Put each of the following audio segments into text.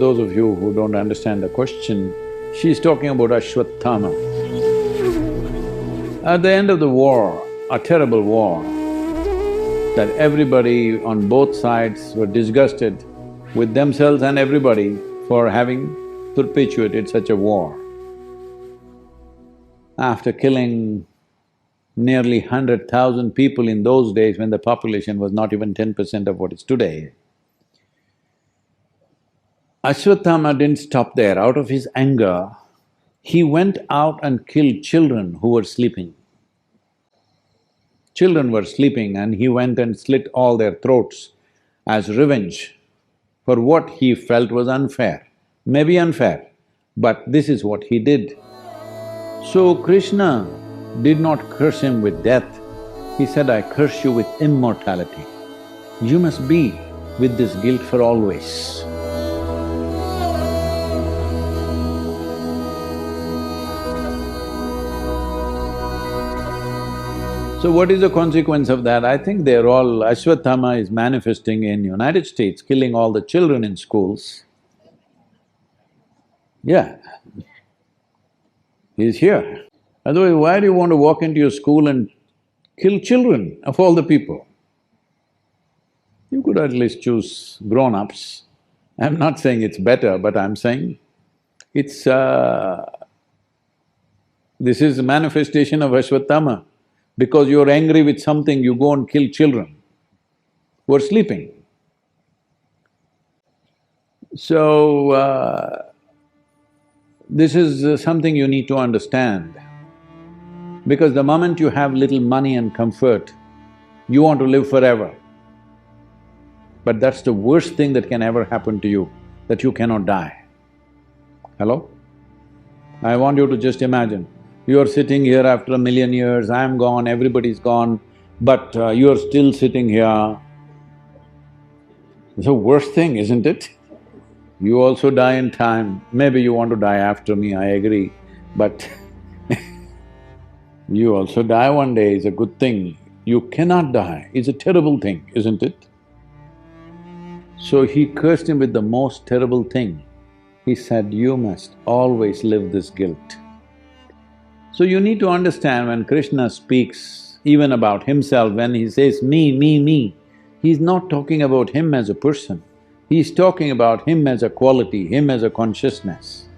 those of you who don't understand the question, she's talking about Ashwatthama. At the end of the war, a terrible war, that everybody on both sides were disgusted with themselves and everybody for having perpetuated such a war. After killing nearly 100,000 people in those days when the population was not even 10% of what is today, Ashwatthama didn't stop there. Out of his anger, he went out and killed children who were sleeping. Children were sleeping and he went and slit all their throats as revenge for what he felt was unfair. Maybe unfair, but this is what he did. So Krishna did not curse him with death. He said, I curse you with immortality. You must be with this guilt for always. So what is the consequence of that? I think they're all… Ashwatthama is manifesting in United States, killing all the children in schools. Yeah, he's here. Otherwise, why do you want to walk into your school and kill children of all the people? You could at least choose grown-ups. I'm not saying it's better, but I'm saying it's… this is a manifestation of Ashwatthama. Because you're angry with something, you go and kill children who are sleeping. So, this is something you need to understand. Because the moment you have little money and comfort, you want to live forever. But that's the worst thing that can ever happen to you, that you cannot die. Hello? I want you to just imagine, you're sitting here after 1,000,000 years, I'm gone, everybody's gone, but you're still sitting here. It's the worst thing, isn't it? You also die in time. Maybe you want to die after me, I agree, but you also die one day is a good thing. You cannot die, it's a terrible thing, isn't it? So he cursed him with the most terrible thing. He said, you must always live this guilt. So you need to understand when Krishna speaks even about himself, when he says me, he's not talking about him as a person, he's talking about him as a quality, him as a consciousness.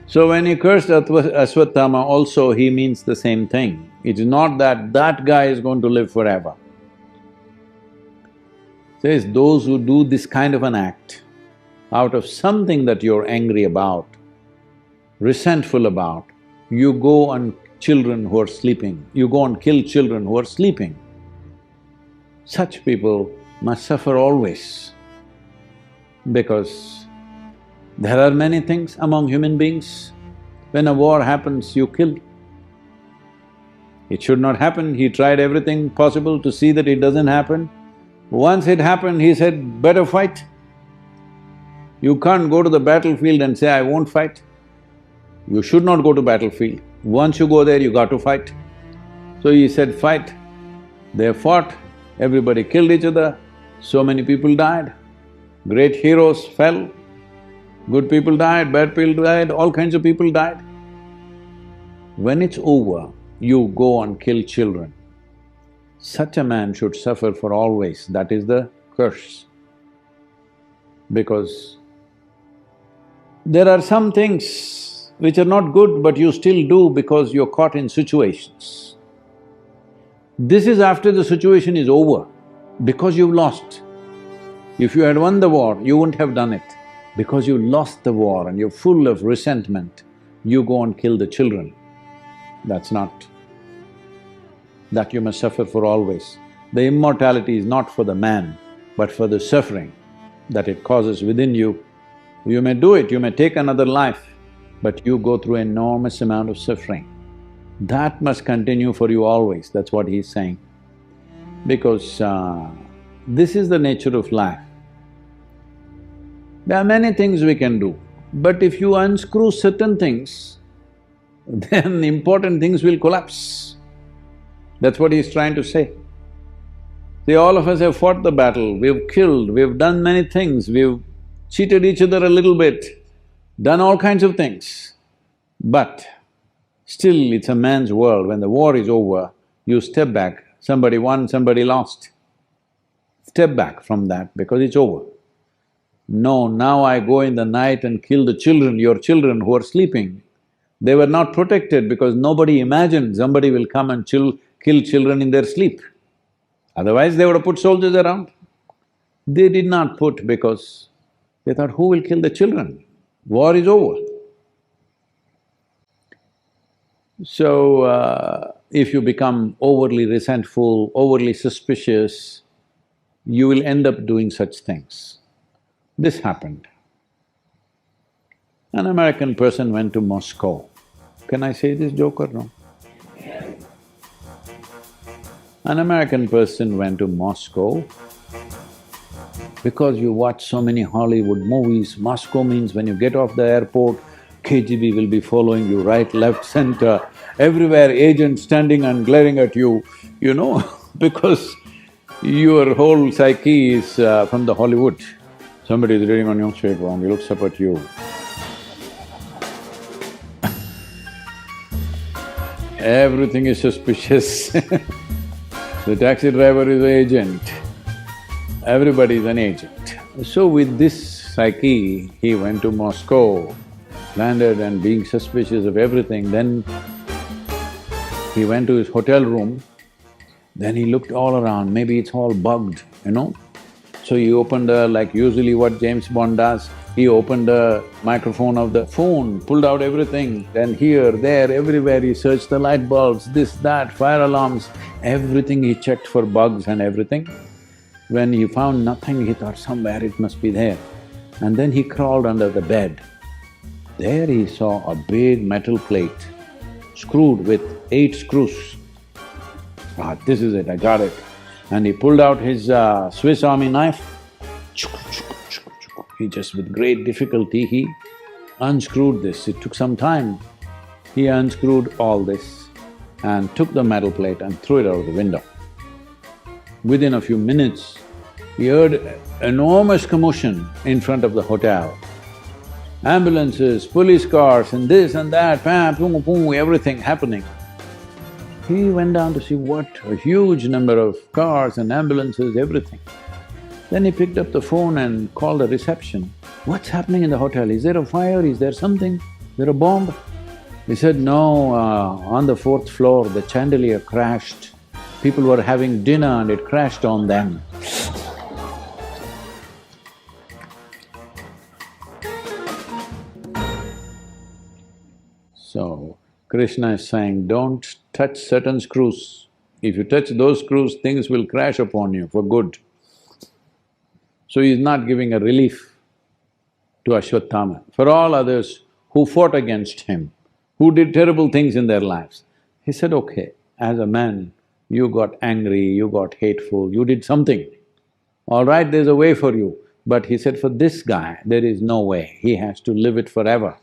So when he cursed Ashwatthama also, he means the same thing. It's not that that guy is going to live forever. Says those who do this kind of an act out of something that you're angry about, resentful about, you go on children who are sleeping, you go and kill children who are sleeping. Such people must suffer always, because there are many things among human beings. When a war happens, you kill. It should not happen, he tried everything possible to see that it doesn't happen. Once it happened, he said, better fight. You can't go to the battlefield and say, I won't fight. You should not go to battlefield. Once you go there, you got to fight. So he said, fight. They fought, everybody killed each other, so many people died. Great heroes fell, good people died, bad people died, all kinds of people died. When it's over, you go and kill children. Such a man should suffer for always, that is the curse. Because there are some things which are not good, but you still do because you're caught in situations. This is after the situation is over, because you've lost. If you had won the war, you wouldn't have done it. Because you lost the war and you're full of resentment, you go and kill the children. That's not… that you must suffer for always. The immortality is not for the man, but for the suffering that it causes within you. You may do it, you may take another life, but you go through enormous amount of suffering. That must continue for you always, that's what he's saying. Because this is the nature of life. There are many things we can do, but if you unscrew certain things, then important things will collapse. That's what he's trying to say. See, all of us have fought the battle, we've killed, we've done many things, we've cheated each other a little bit, done all kinds of things. But still, it's a man's world. When the war is over, you step back, somebody won, somebody lost. Step back from that because it's over. No, now I go in the night and kill the children, your children who are sleeping. They were not protected because nobody imagined somebody will come and kill children in their sleep. Otherwise, they would have put soldiers around. They did not put because they thought, who will kill the children? War is over. So, if you become overly resentful, overly suspicious, you will end up doing such things. This happened. An American person went to Moscow. Can I say this joke or no? An American person went to Moscow. Because you watch so many Hollywood movies, Moscow means when you get off the airport, KGB will be following you right, left, center, everywhere agents standing and glaring at you, you know, because your whole psyche is from the Hollywood. Somebody is reading a newspaper and he looks up at you. Everything is suspicious. The taxi driver is an agent, everybody is an agent. So with this psyche, he went to Moscow, landed and being suspicious of everything, then he went to his hotel room, then he looked all around, maybe it's all bugged, you know. So he opened like usually what James Bond does, he opened the microphone of the phone, pulled out everything, then here, there, everywhere he searched the light bulbs, this, that, fire alarms, everything he checked for bugs and everything. When he found nothing, he thought somewhere it must be there. And then he crawled under the bed. There he saw a big metal plate screwed with 8 screws. Ah, this is it, I got it. And he pulled out his Swiss Army knife. He just with great difficulty, he unscrewed this. It took some time. He unscrewed all this and took the metal plate and threw it out of the window. Within a few minutes, he heard enormous commotion in front of the hotel. Ambulances, police cars and this and that, pam, boom, boom, everything happening. He went down to see what a huge number of cars and ambulances, everything. Then he picked up the phone and called the reception. What's happening in the hotel? Is there a fire? Is there something? Is there a bomb? He said, no, on the 4th floor the chandelier crashed. People were having dinner and it crashed on them. So, Krishna is saying, don't touch certain screws. If you touch those screws, things will crash upon you for good. So he's not giving a relief to Ashwatthama. For all others who fought against him, who did terrible things in their lives, he said, okay, as a man, you got angry, you got hateful, you did something. All right, there's a way for you. But he said, for this guy, there is no way, he has to live it forever.